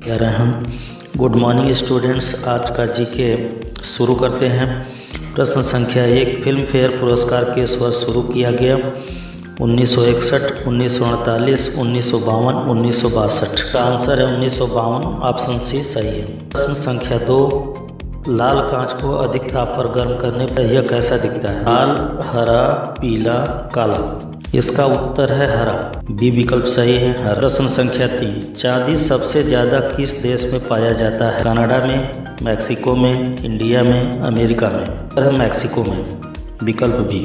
जा रहे हैं हम। गुड मॉर्निंग स्टूडेंट्स, आज का जीके शुरू करते हैं। प्रश्न संख्या 1, फिल्म फेयर पुरस्कार किस वर्ष शुरू किया गया? 1961, 1948, 1952, 1962। का आंसर है 1952, ऑप्शन सी सही है। प्रश्न संख्या 2, लाल कांच को अधिक ताप पर गर्म करने पर यह कैसा दिखता है? लाल, हरा, पीला, काला। इसका उत्तर है हरा, बी विकल्प सही है। प्रश्न संख्या 3, चांदी सबसे ज्यादा किस देश में पाया जाता है? कनाडा में, मैक्सिको में, इंडिया में, अमेरिका में। उत्तर है मैक्सिको में, विकल्प बी।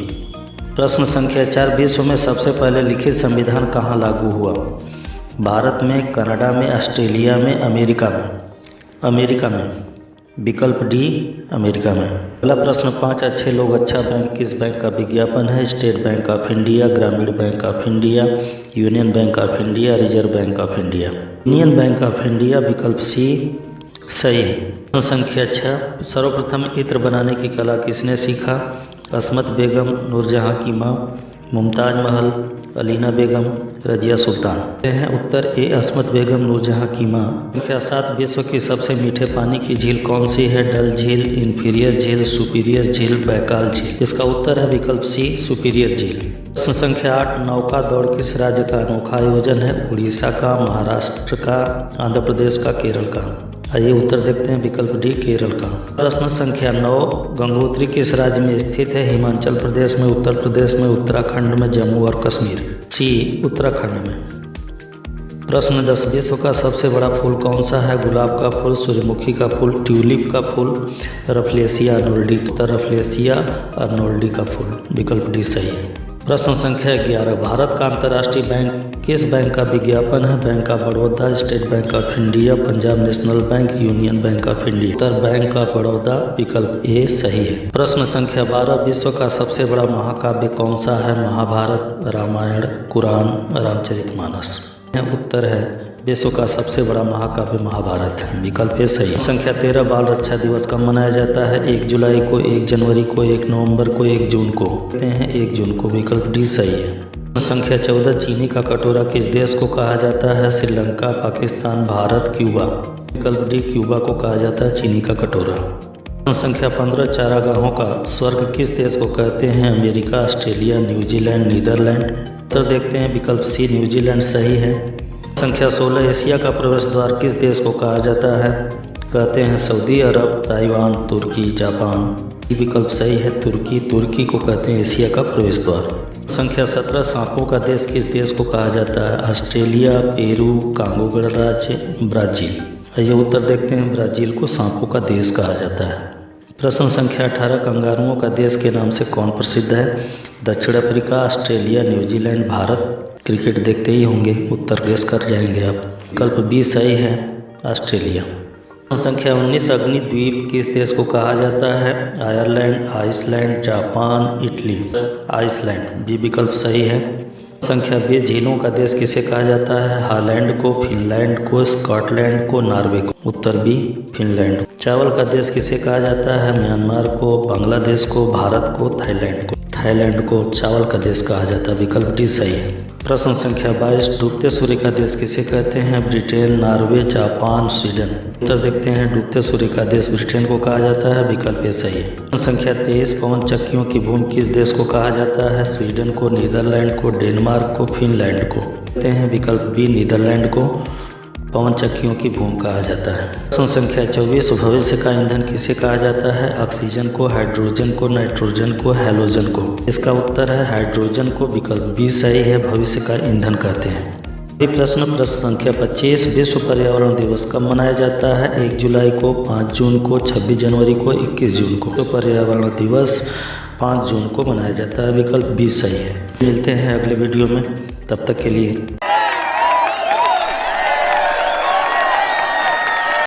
प्रश्न संख्या 4, विश्व में सबसे पहले लिखित संविधान कहाँ लागू हुआ? भारत में, कनाडा में, ऑस्ट्रेलिया में, अमेरिका में। अमेरिका में, विकल्प डी, अमेरिका में। अगला प्रश्न 5, अच्छे लोग अच्छा बैंक किस बैंक का विज्ञापन है? स्टेट बैंक ऑफ इंडिया, ग्रामीण bank of India, union bank of India, reserve bank of India. Union bank of India, विकल्प सी सही है। प्रश्न संख्या 6, सर्वप्रथम इत्र बनाने की कला किसने सीखा? असमत बेगम, नूरजहां की माँ, मुमताज महल, अलीना बेगम, रजिया सुल्तान। हैं उत्तर ए, असमत बेगम, नूरजहां की माँ। संख्या 7, विश्व की सबसे मीठे पानी की झील कौन सी है? डल झील, इंफीरियर झील, सुपीरियर झील, बैकाल झील। इसका उत्तर है विकल्प सी, सुपीरियर झील। प्रश्न संख्या 8, नौका दौड़ किस राज्य का अनोखा आयोजन है? उड़ीसा का, महाराष्ट्र का, आंध्र प्रदेश का, केरल का। आइए उत्तर देखते हैं, विकल्प डी, केरल का। प्रश्न संख्या 9, गंगोत्री किस राज्य में स्थित है? हिमाचल प्रदेश में, उत्तर प्रदेश में, उत्तराखंड में, जम्मू और कश्मीर। सी, उत्तराखंड में। प्रश्न 10, विश्व का सबसे बड़ा फूल कौन सा है? गुलाब का फूल, सूर्यमुखी का फूल, ट्यूलिप का फूल, रफलेसिया अर्नोल्डी। रफलेसिया अर्नोल्डी का फूल, विकल्प डी सही है। प्रश्न संख्या 11, भारत का अंतर्राष्ट्रीय बैंक किस बैंक का विज्ञापन है? Bank of Baroda, state bank of India, Punjab national bank, union bank of India. Uttar bank of Baroda, विकल्प ए सही है। प्रश्न संख्या 12, विश्व का सबसे बड़ा महाकाव्य कौन सा है? महाभारत, रामायण, कुरान, रामचरितमानस। उत्तर है विश्व का सबसे बड़ा महाकाव्य महाभारत है, विकल्प ए सही है। संख्या 13, बाल रक्षा दिवस कब मनाया जाता है? 1 जुलाई को, 1 जनवरी को, 1 नवंबर को, 1 जून को। कहते हैं 1 जून को, विकल्प डी सही है। संख्या 14, चीनी का कटोरा किस देश को कहा जाता है? श्रीलंका, पाकिस्तान, भारत, क्यूबा। विकल्प डी, क्यूबा को कहा जाता है चीनी का कटोरा। संख्या 15, चारागाहों का स्वर्ग किस देश को कहते हैं? America, Australia, New Zealand, Netherland. उत्तर देखते हैं, विकल्प सी, न्यूजीलैंड सही है। संख्या 16, एशिया का प्रवेश द्वार किस देश को कहा जाता है? कहते हैं सऊदी अरब, ताइवान, तुर्की, जापान। विकल्प सही है, तुर्की। तुर्की को कहते हैं एशिया का प्रवेश द्वार। संख्या 17, सांपों का देश किस देश को कहा जाता है? ऑस्ट्रेलिया, पेरू, कांगो गणराज्य, ब्राजील। आइए उत्तर देखते हैं, ब्राजील को सांपों का देश कहा जाता है। प्रश्न संख्या 18, कंगारुओं का देश के नाम से कौन प्रसिद्ध है? दक्षिण Africa, Australia, New Zealand, Bharat. Cricket देखते ही होंगे, उत्तर गेस कर जाएंगे आप। विकल्प बी सही है, ऑस्ट्रेलिया। संख्या 19, अग्निद्वीप किस देश को कहा जाता है? Ireland, Iceland, Japan, Italy. Iceland, B विकल्प सही है। संख्या 20, झीलों का देश किसे कहा जाता है? हॉलैंड को, फिनलैंड को, स्कॉटलैंड को, नॉर्वे को। उत्तर बी, फिनलैंड। चावल का देश किसे कहा जाता है? म्यांमार को, बांग्लादेश को, भारत को, थाईलैंड को। थाईलैंड को चावल का देश कहा जाता है, विकल्प डी सही है। प्रश्न संख्या 22, डूबते सूर्य का देश किसे कहते हैं? Britain, Norway, Japan, Sweden. उत्तर देखते हैं, डूबते सूर्य का देश ब्रिटेन को कहा जाता है, विकल्प ए सही है। प्रश्न संख्या 23, पवन चक्कियों की भूमि किस देश को कहा जाता है? स्वीडन को, नीदरलैंड को, डेनमार्क को, फिनलैंड को। कहते हैं विकल्प बी, नीदरलैंड को पवन चक्कियों की भूमि कहा जाता है। प्रश्न संख्या 24, भविष्य का ईंधन किसे कहा जाता है? ऑक्सीजन को, हाइड्रोजन को, नाइट्रोजन को, हैलोजन को। इसका उत्तर है हाइड्रोजन को, विकल्प बी सही है, भविष्य का ईंधन कहते हैं। प्रश्न संख्या 25, विश्व पर्यावरण दिवस कब मनाया जाता है? 1 जुलाई को, 5 जून को, 26 जनवरी को, 21 जून को। तो पर्यावरण दिवस 5 जून को मनाया जाता है, विकल्प बी सही है। मिलते हैं अगले वीडियो में, तब तक के लिए